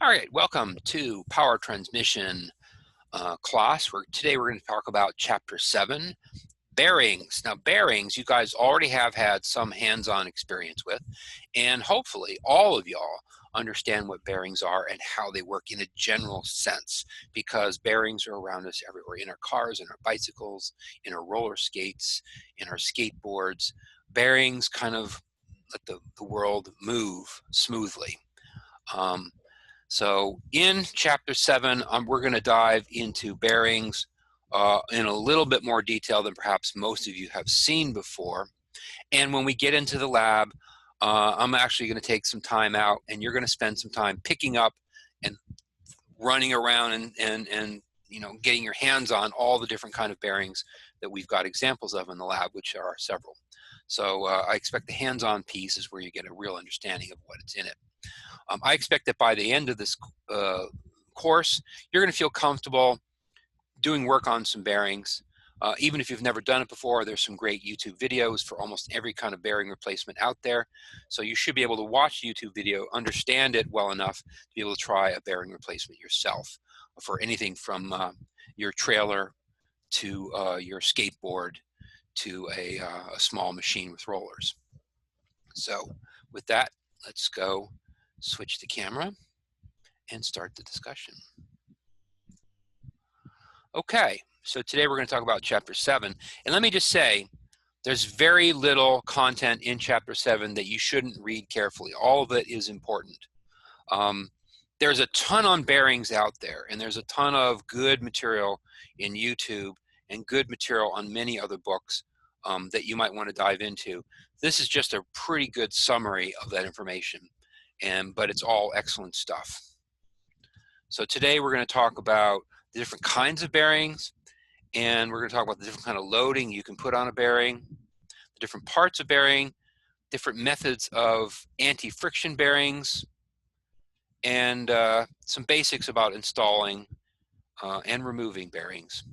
All right, welcome to Power Transmission class. Today we're going to talk about Chapter 7, bearings. Now bearings, you guys already have had some hands-on experience with, and hopefully all of y'all understand what bearings are and how they work in a general sense, because bearings are around us everywhere, in our cars, in our bicycles, in our roller skates, in our skateboards. Bearings kind of let the world move smoothly. So in Chapter 7, we're going to dive into bearings in a little bit more detail than perhaps most of you have seen before. And when we get into the lab, I'm actually going to take some time out, and you're going to spend some time picking up and running around and you know, getting your hands on all the different kind of bearings that we've got examples of in the lab, which are several. So I expect the hands-on piece is where you get a real understanding of what is in it. I expect that by the end of this course, you're going to feel comfortable doing work on some bearings. Even if you've never done it before, there's some great YouTube videos for almost every kind of bearing replacement out there. So you should be able to watch the YouTube video, understand it well enough to be able to try a bearing replacement yourself for anything from your trailer to your skateboard to a small machine with rollers. So with that, let's go switch the camera and start the discussion. Okay, so today we're going to talk about Chapter 7. And let me just say, there's very little content in Chapter 7 that you shouldn't read carefully. All of it is important. There's a ton on bearings out there, and there's a ton of good material in YouTube and good material on many other books that you might want to dive into. This is just a pretty good summary of that information. But it's all excellent stuff. So today we're going to talk about the different kinds of bearings, and we're going to talk about the different kind of loading you can put on a bearing, the different parts of bearing, different methods of anti-friction bearings, and some basics about installing and removing bearings.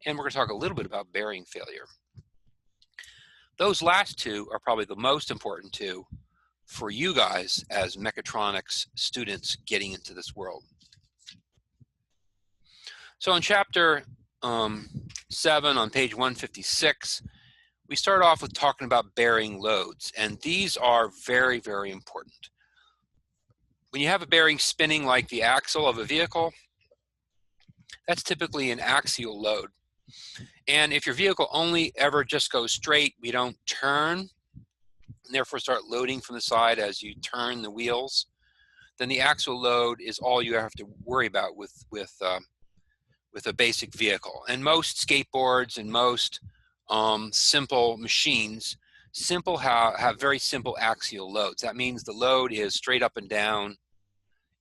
And we're going to talk a little bit about bearing failure. Those last two are probably the most important two for you guys as mechatronics students getting into this world. So in Chapter 7 on page 156, we start off with talking about bearing loads, and these are very, very important. When you have a bearing spinning like the axle of a vehicle, that's typically an axial load. And if your vehicle only ever just goes straight, we don't turn, and therefore start loading from the side as you turn the wheels, then the axial load is all you have to worry about with a basic vehicle. And most skateboards and most simple machines have very simple axial loads. That means the load is straight up and down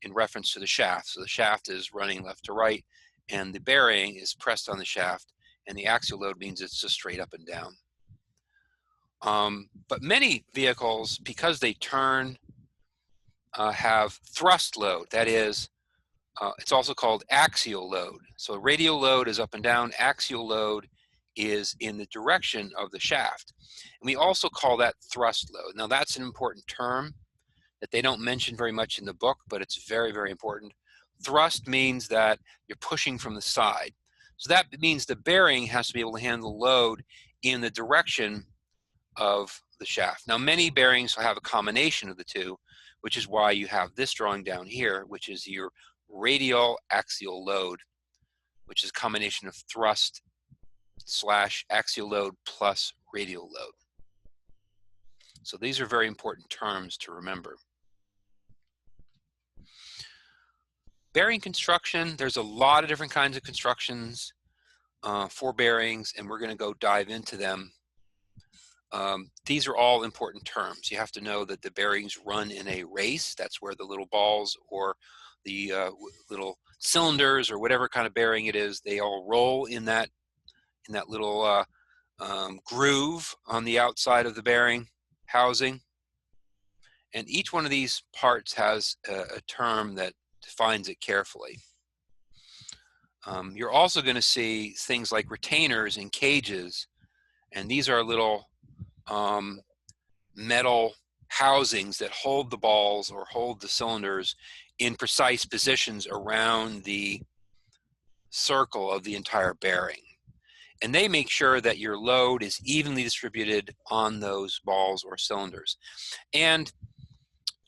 in reference to the shaft. So the shaft is running left to right, and the bearing is pressed on the shaft, and the axial load means it's just straight up and down. But many vehicles, because they turn, have thrust load. That is, it's also called axial load. So radial load is up and down. Axial load is in the direction of the shaft. And we also call that thrust load. Now that's an important term that they don't mention very much in the book, but it's very, very important. Thrust means that you're pushing from the side. So that means the bearing has to be able to handle load in the direction of the shaft. Now many bearings have a combination of the two, which is why you have this drawing down here, which is your radial axial load, which is a combination of thrust / axial load plus radial load. So these are very important terms to remember. Bearing construction, there's a lot of different kinds of constructions for bearings, and we're going to go dive into them. These are all important terms. You have to know that the bearings run in a race. That's where the little balls or the little cylinders or whatever kind of bearing it is, they all roll in that little groove on the outside of the bearing housing. And each one of these parts has a term that defines it carefully. You're also going to see things like retainers and cages, and these are little metal housings that hold the balls or hold the cylinders in precise positions around the circle of the entire bearing. And they make sure that your load is evenly distributed on those balls or cylinders. And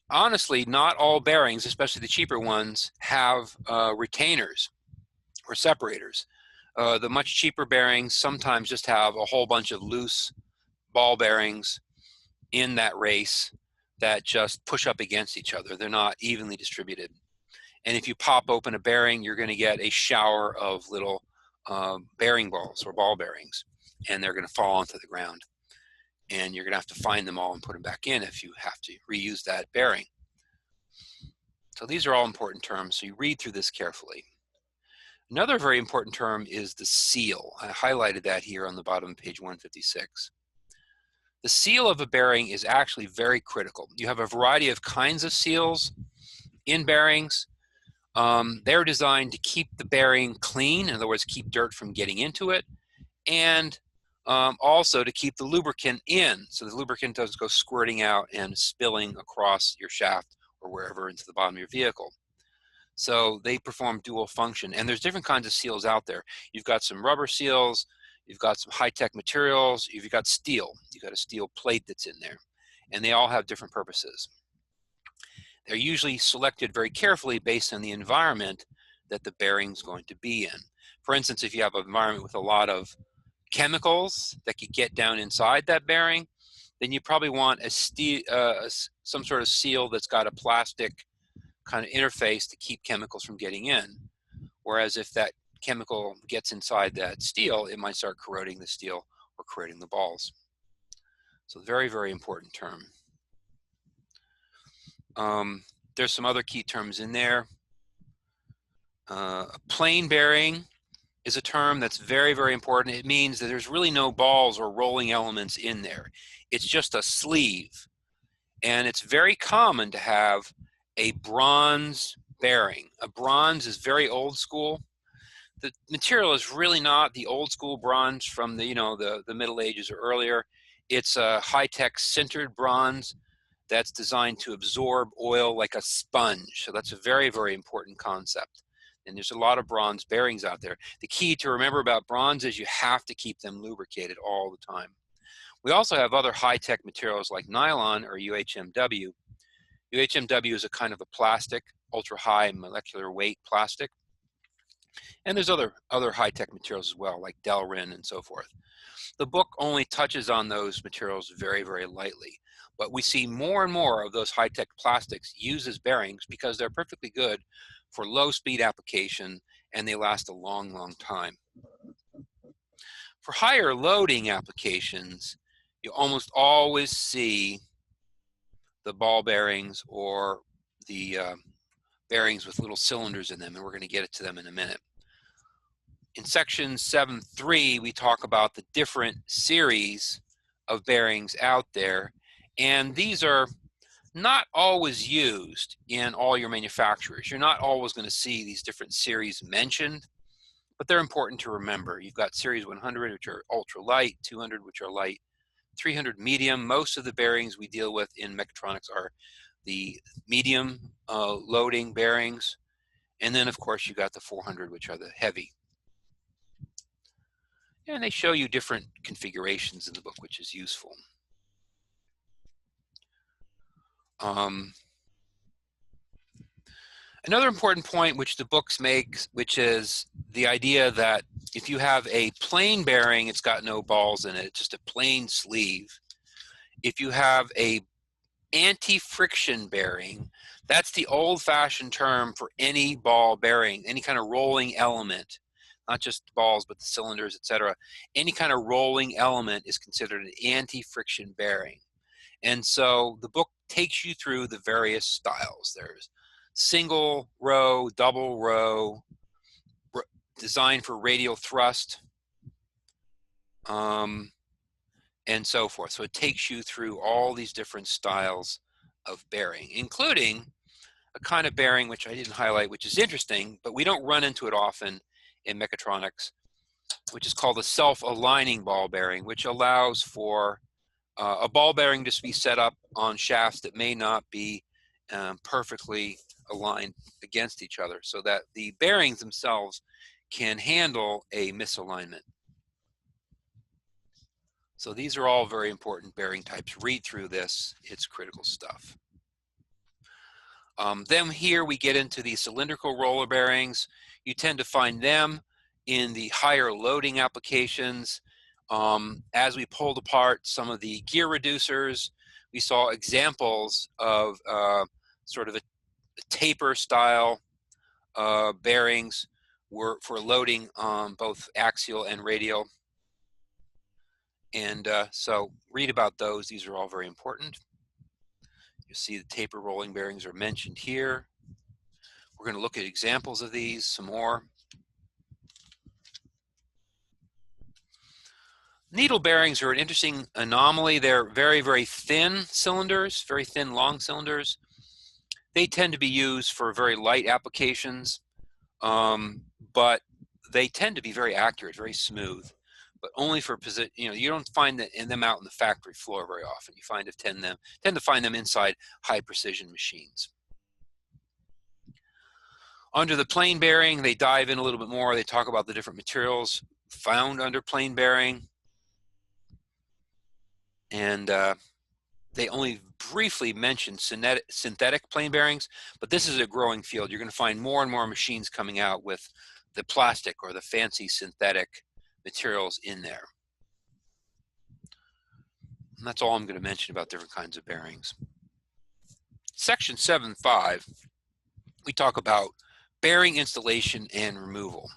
honestly, not all bearings, especially the cheaper ones, have retainers or separators. The much cheaper bearings sometimes just have a whole bunch of loose ball bearings in that race that just push up against each other. They're not evenly distributed. And if you pop open a bearing, you're going to get a shower of little bearing balls or ball bearings, and they're going to fall onto the ground. And you're going to have to find them all and put them back in if you have to reuse that bearing. So these are all important terms, so you read through this carefully. Another very important term is the seal. I highlighted that here on the bottom of page 156. The seal of a bearing is actually very critical. You have a variety of kinds of seals in bearings. They're designed to keep the bearing clean, in other words, keep dirt from getting into it, and also to keep the lubricant in, so the lubricant doesn't go squirting out and spilling across your shaft or wherever into the bottom of your vehicle. So they perform dual function, and there's different kinds of seals out there. You've got some rubber seals, you've got some high-tech materials, you've got steel. You've got a steel plate that's in there, and they all have different purposes. They're usually selected very carefully based on the environment that the bearing's going to be in. For instance, if you have an environment with a lot of chemicals that could get down inside that bearing, then you probably want a some sort of seal that's got a plastic kind of interface to keep chemicals from getting in. Whereas if that chemical gets inside that steel, it might start corroding the steel or corroding the balls. So very, very important term. There's some other key terms in there. A plain bearing is a term that's very, very important. It means that there's really no balls or rolling elements in there. It's just a sleeve. And it's very common to have a bronze bearing. A bronze is very old school. The material is really not the old school bronze from the, the Middle Ages or earlier. It's a high-tech sintered bronze that's designed to absorb oil like a sponge. So that's a very, very important concept. And there's a lot of bronze bearings out there. The key to remember about bronze is you have to keep them lubricated all the time. We also have other high-tech materials like nylon or UHMW. UHMW is a kind of a plastic, ultra-high molecular weight plastic. And there's other high-tech materials as well, like Delrin and so forth. The book only touches on those materials very, very lightly. But we see more and more of those high-tech plastics used as bearings because they're perfectly good for low-speed application, and they last a long, long time. For higher loading applications, you almost always see the ball bearings or the bearings with little cylinders in them, and we're going to get to them in a minute. In section 7.3, we talk about the different series of bearings out there, and these are not always used in all your manufacturers. You're not always going to see these different series mentioned, but they're important to remember. You've got series 100, which are ultra light, 200, which are light, 300 medium. Most of the bearings we deal with in mechatronics are the medium loading bearings. And then, of course, you got the 400, which are the heavy. And they show you different configurations in the book, which is useful. Another important point which the books make, which is the idea that if you have a plain bearing, it's got no balls in it, it's just a plain sleeve. If you have a anti-friction bearing, that's the old-fashioned term for any ball bearing, any kind of rolling element, not just balls, but the cylinders, etc. Any kind of rolling element is considered an anti-friction bearing. And so the book takes you through the various styles. There's single row, double row, designed for radial thrust, and so forth. So it takes you through all these different styles of bearing, including a kind of bearing which I didn't highlight, which is interesting, but we don't run into it often in mechatronics, which is called a self-aligning ball bearing, which allows for a ball bearing just be set up on shafts that may not be perfectly aligned against each other, so that the bearings themselves can handle a misalignment. So these are all very important bearing types. Read through this, it's critical stuff. Then here we get into the cylindrical roller bearings. You tend to find them in the higher loading applications. As we pulled apart some of the gear reducers, we saw examples of sort of a taper style bearings for loading both axial and radial. And so read about those. These are all very important. You see the taper rolling bearings are mentioned here. We're going to look at examples of these some more. Needle bearings are an interesting anomaly. They're very, very thin cylinders, very thin, long cylinders. They tend to be used for very light applications, but they tend to be very accurate, very smooth, but only for position. You don't find them out in the factory floor very often. You tend to find them inside high precision machines. Under the plain bearing, they dive in a little bit more. They talk about the different materials found under plain bearing. And they only briefly mention synthetic plain bearings, but this is a growing field. You're going to find more and more machines coming out with the plastic or the fancy synthetic materials in there. And that's all I'm going to mention about different kinds of bearings. Section 7.5, we talk about bearing installation and removal.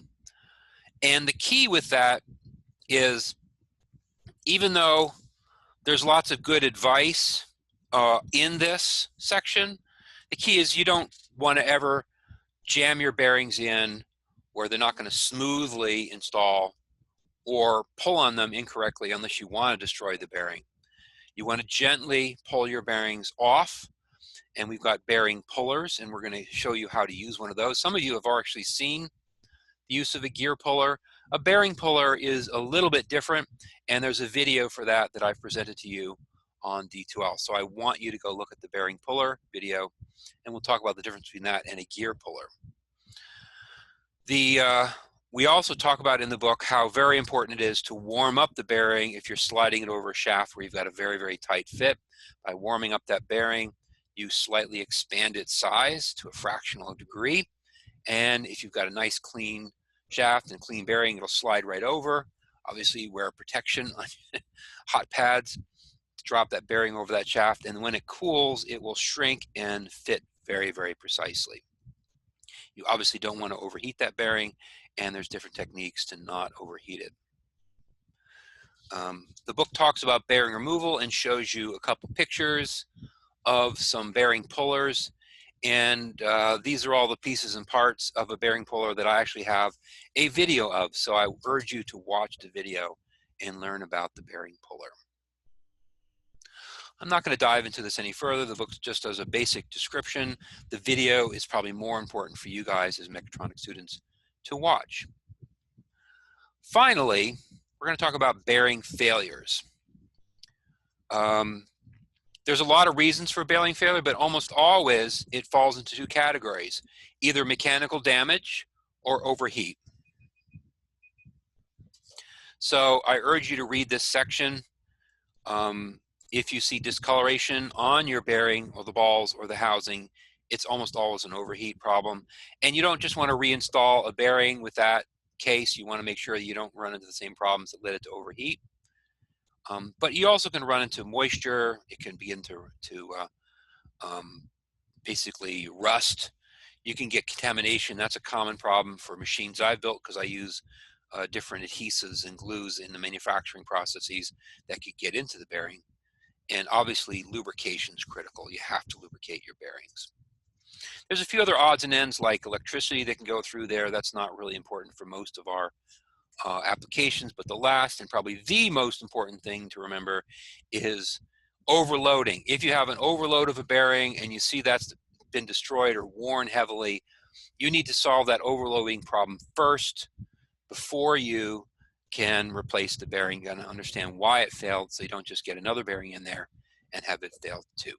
And the key with that is, even though there's lots of good advice in this section, the key is you don't want to ever jam your bearings in where they're not going to smoothly install, or pull on them incorrectly unless you want to destroy the bearing. You want to gently pull your bearings off, and we've got bearing pullers, and we're going to show you how to use one of those. Some of you have actually seen the use of a gear puller. A bearing puller is a little bit different, and there's a video for that I've presented to you on D2L. So I want you to go look at the bearing puller video, and we'll talk about the difference between that and a gear puller. We also talk about in the book how very important it is to warm up the bearing if you're sliding it over a shaft where you've got a very, very tight fit. By warming up that bearing, you slightly expand its size to a fractional degree. And if you've got a nice clean shaft and clean bearing, it'll slide right over. Obviously, wear protection on hot pads to drop that bearing over that shaft. And when it cools, it will shrink and fit very, very precisely. You obviously don't want to overheat that bearing, and there's different techniques to not overheat it. The book talks about bearing removal and shows you a couple pictures of some bearing pullers. And these are all the pieces and parts of a bearing puller that I actually have a video of. So I urge you to watch the video and learn about the bearing puller. I'm not going to dive into this any further. The book just does a basic description. The video is probably more important for you guys as mechatronics students to watch. Finally, we're going to talk about bearing failures. There's a lot of reasons for bearing failure, but almost always it falls into two categories: either mechanical damage or overheat. So I urge you to read this section. If you see discoloration on your bearing or the balls or the housing, it's almost always an overheat problem. And you don't just want to reinstall a bearing with that case. You want to make sure that you don't run into the same problems that led it to overheat. But you also can run into moisture. It can begin to basically rust. You can get contamination. That's a common problem for machines I've built, because I use different adhesives and glues in the manufacturing processes that could get into the bearing. And obviously lubrication is critical. You have to lubricate your bearings. There's a few other odds and ends like electricity that can go through there. That's not really important for most of our applications, but the last and probably the most important thing to remember is overloading. If you have an overload of a bearing and you see that's been destroyed or worn heavily, you need to solve that overloading problem first before you can replace the bearing gun and understand why it failed, so you don't just get another bearing in there and have it fail too.